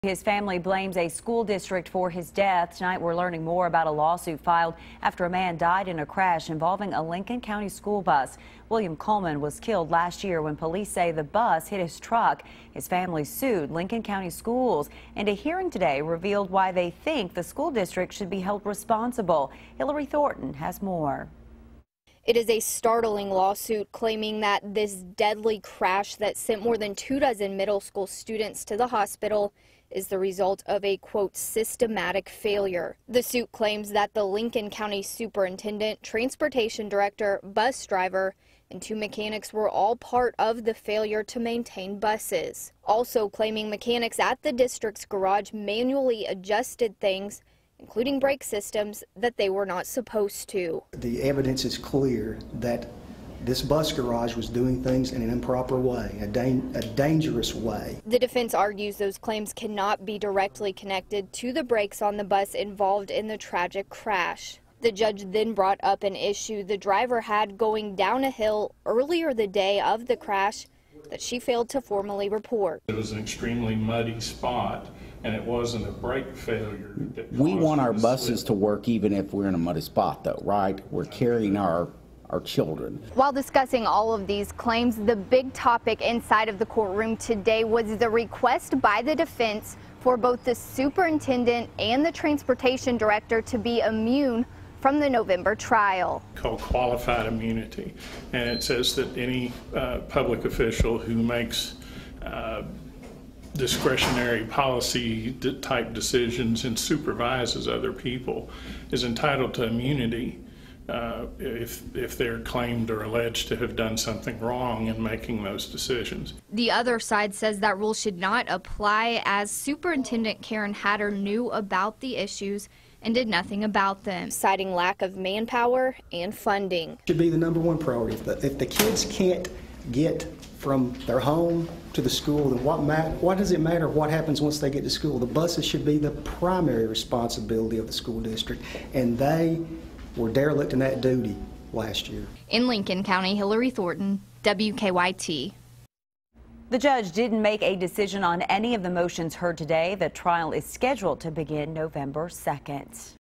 His family blames a school district for his death. Tonight we're learning more about a lawsuit filed after a man died in a crash involving a Lincoln County school bus. William Coleman was killed last year when police say the bus hit his truck. His family sued Lincoln County Schools, and a hearing today revealed why they think the school district should be held responsible. Hillary Thornton has more. It is a startling lawsuit claiming that this deadly crash that sent more than 24 middle school students to the hospital is the result of a, quote, systematic failure. The suit claims that the Lincoln County superintendent, transportation director, bus driver, and 2 mechanics were all part of the failure to maintain buses. Also claiming mechanics at the district's garage manually adjusted things, including brake systems, that they were not supposed to. The evidence is clear that this bus garage was doing things in an improper way, a dangerous way. The defense argues those claims cannot be directly connected to the brakes on the bus involved in the tragic crash. The judge then brought up an issue the driver had going down a hill earlier the day of the crash that she failed to formally report. It was an extremely muddy spot, and it wasn't a brake failure. We want our buses to work even if we're in a muddy spot, though, right? We're carrying our children. While discussing all of these claims, the big topic inside of the courtroom today was the request by the defense for both the superintendent and the transportation director to be immune from the November trial. Called qualified immunity, and it says that any public official who makes discretionary policy type decisions and supervises other people is entitled to immunity if they're claimed or alleged to have done something wrong in making those decisions. The other side says that rule should not apply, as Superintendent Karen Hatter knew about the issues and did nothing about them, citing lack of manpower and funding. Should be the #1 priority. If the kids can't get from their home to the school, then what does it matter what happens once they get to school? The buses should be the primary responsibility of the school district, and they were derelict in that duty last year. In Lincoln County, Hillary Thornton, WKYT. The judge didn't make a decision on any of the motions heard today. The trial is scheduled to begin November 2nd.